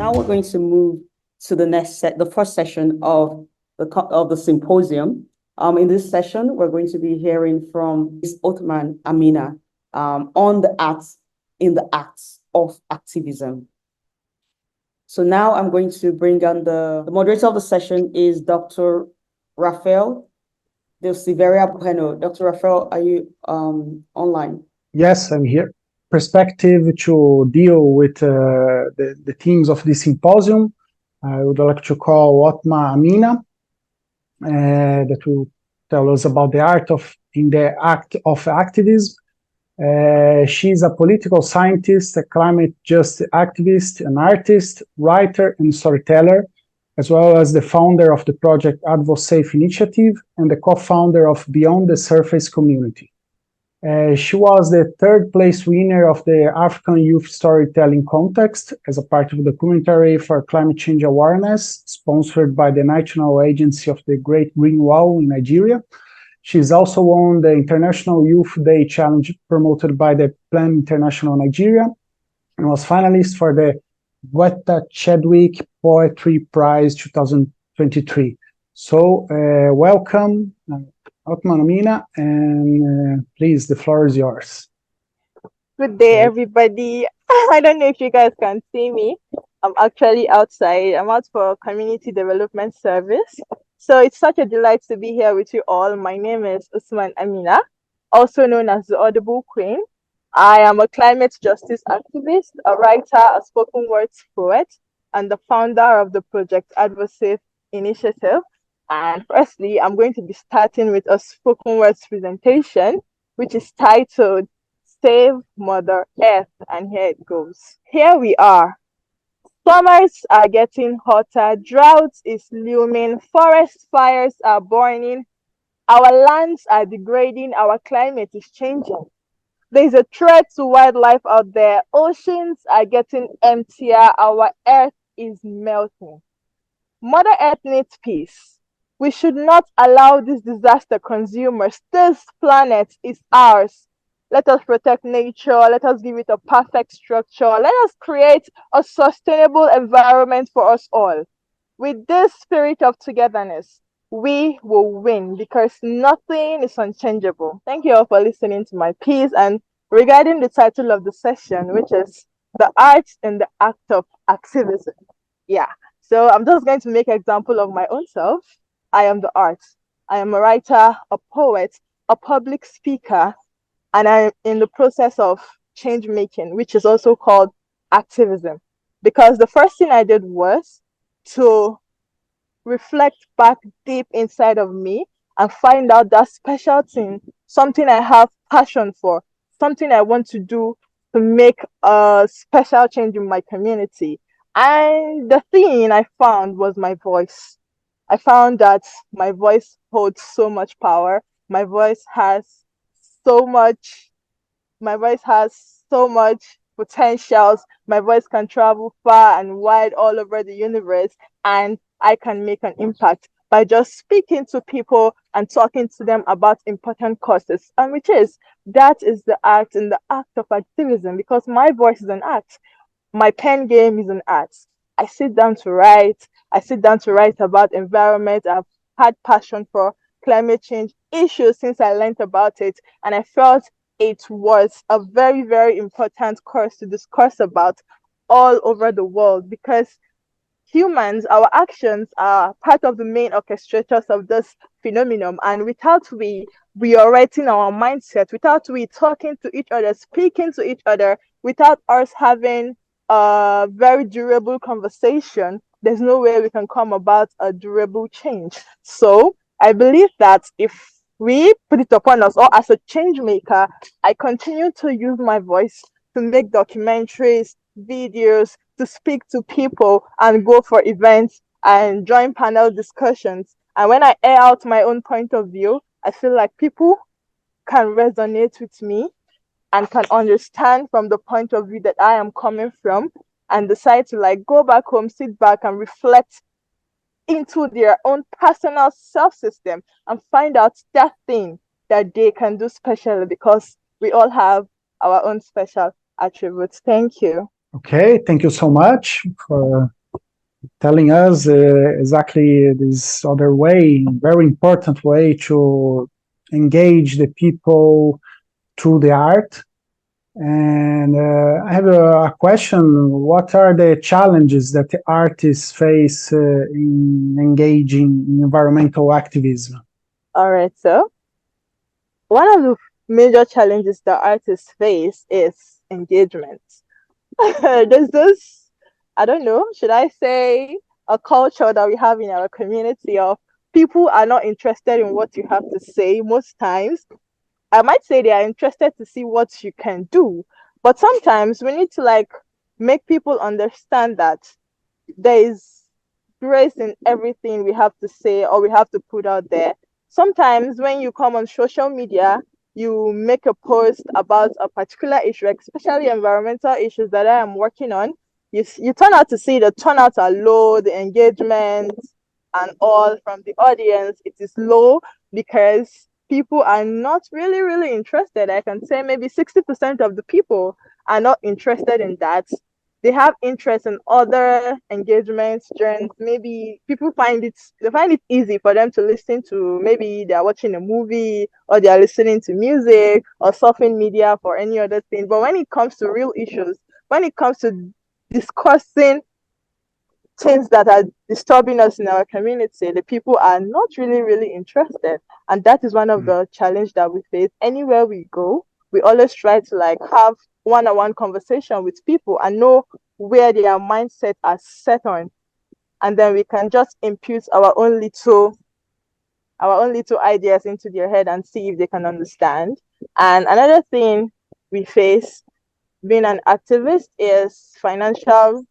Now we're going to move to the first session of the symposium. In this session, we're going to be hearing from Ms. Othman Amina on the acts of activism. So now I'm going to bring on the moderator of the session is Dr. Rafael de Silveira Bueno. Dr. Rafael, are you online? Yes, I'm here. Perspective to deal with the themes of the symposium. I would like to call Othman Amina, that will tell us about the art in the act of activism. She's a political scientist, a climate justice activist, an artist, writer, and storyteller, as well as the founder of the project Advosafe Initiative and the co-founder of Beyond the Surface community. She was the third place winner of the African Youth Storytelling Contest as a part of the documentary for climate change awareness, sponsored by the National Agency of the Great Green Wall in Nigeria. She's also won the International Youth Day Challenge promoted by the Plan International Nigeria and was finalist for the Weta Chadwick Poetry Prize 2023. So welcome, Othman Amina, and please, the floor is yours. Good day, everybody. I don't know if you guys can see me. I'm actually outside. I'm out for community development service. So it's such a delight to be here with you all. My name is Othman Amina, also known as the Audible Queen. I am a climate justice activist, a writer, a spoken words poet, and the founder of the project Advosafe Initiative. And firstly, I'm going to be starting with a spoken words presentation, which is titled Save Mother Earth. And here it goes. Here we are. Summers are getting hotter, drought is looming, forest fires are burning, our lands are degrading, our climate is changing. There's a threat to wildlife out there, oceans are getting emptier, our earth is melting. Mother Earth needs peace. We should not allow this disaster consume us. This planet is ours. Let us protect nature. Let us give it a perfect structure. Let us create a sustainable environment for us all. With this spirit of togetherness, we will win because nothing is unchangeable. Thank you all for listening to my piece. And regarding the title of the session, which is The Art and the Act of Activism. Yeah. So I'm just going to make an example of my own self. I am the art. I am a writer, a poet, a public speaker, and I'm in the process of change making, which is also called activism. Because the first thing I did was to reflect back deep inside of me and find out that special thing, something I have passion for, something I want to do to make a special change in my community. And the thing I found was my voice. I found that my voice holds so much power. My voice has so much potentials. My voice can travel far and wide all over the universe, and I can make an impact by just speaking to people and talking to them about important causes. And that is the art and the act of activism, because my voice is an act. My pen game is an art. I sit down to write. I sit down to write about environment. I've had passion for climate change issues since I learned about it. And I felt it was a very, very important course to discuss about all over the world, because humans, our actions are part of the main orchestrators of this phenomenon. And without we reorienting our mindset, without we talking to each other, speaking to each other, without us having a very durable conversation, there's no way we can come about a durable change. So I believe that if we put it upon us, or as a change maker, I continue to use my voice to make documentaries, videos, to speak to people and go for events and join panel discussions. And when I air out my own point of view, I feel like people can resonate with me and can understand from the point of view that I am coming from, and decide to go back home, sit back and reflect into their own personal self-system and find out that thing that they can do specially, because we all have our own special attributes. Thank you. Okay, thank you so much for telling us exactly this other way, very important way to engage the people through the art. And I have a question. What are the challenges that the artists face in engaging in environmental activism? All right, so one of the major challenges that artists face is engagement. There's this, I don't know, should I say, a culture that we have in our community of people are not interested in what you have to say most times. I might say they are interested to see what you can do, but sometimes we need to like make people understand that there is grace in everything we have to say or we have to put out there. Sometimes when you come on social media, you make a post about a particular issue, especially environmental issues that I am working on. You turn out to see the turnouts are low, the engagement and all from the audience, it is low because people are not really interested. I can say maybe 60% of the people are not interested in that. They have interest in other engagement strengths. Maybe people find it easy for them to listen to, maybe they are watching a movie or they are listening to music or surfing media for any other thing. But when it comes to real issues, when it comes to discussing things that are disturbing us in our community, the people are not really interested. And that is one of the challenge that we face anywhere we go. We always try to like have one-on-one conversation with people and know where their mindset are set on, and then we can just impute our own little ideas into their head and see if they can understand. And another thing we face being an activist is financial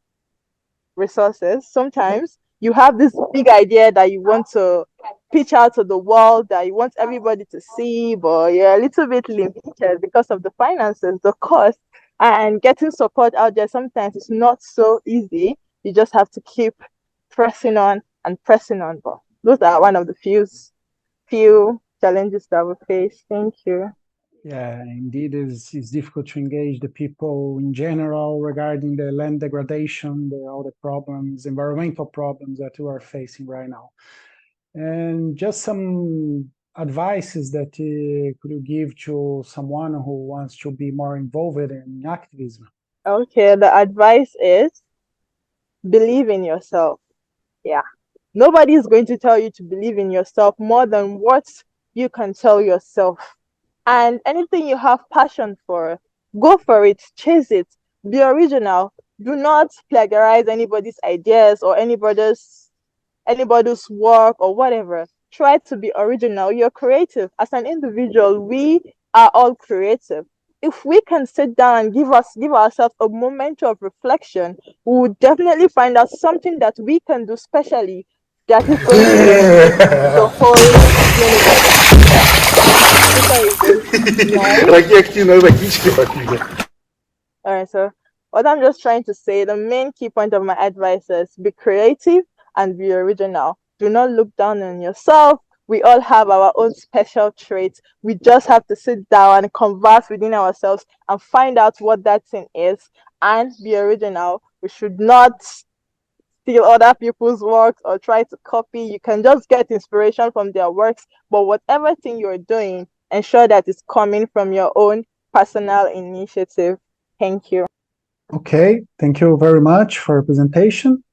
resources. Sometimes you have this big idea that you want to pitch out to the world, that you want everybody to see, but you're a little bit limited because of the finances, the cost, and getting support out there sometimes is not so easy. You just have to keep pressing on and pressing on. But those are one of the few challenges that we face. Thank you. Yeah, indeed, it's difficult to engage the people in general regarding the land degradation, all the problems, environmental problems that we are facing right now. And just some advices that could you give to someone who wants to be more involved in activism? Okay, the advice is believe in yourself. Yeah. Nobody is going to tell you to believe in yourself more than what you can tell yourself. And anything you have passion for, go for it, chase it, be original. Do not plagiarize anybody's ideas or anybody's work or whatever. Try to be original. You're creative. As an individual, we are all creative. If we can sit down and give ourselves a moment of reflection, we will definitely find out something that we can do specially that is going to benefit the whole universe. All right, so what I'm just trying to say, the main key point of my advice is be creative and be original. Do not look down on yourself. We all have our own special traits. We just have to sit down and converse within ourselves and find out what that thing is and be original. We should not steal other people's works or try to copy. You can just get inspiration from their works, but whatever thing you're doing, ensure that it's coming from your own personal initiative. Thank you. Okay, thank you very much for your presentation.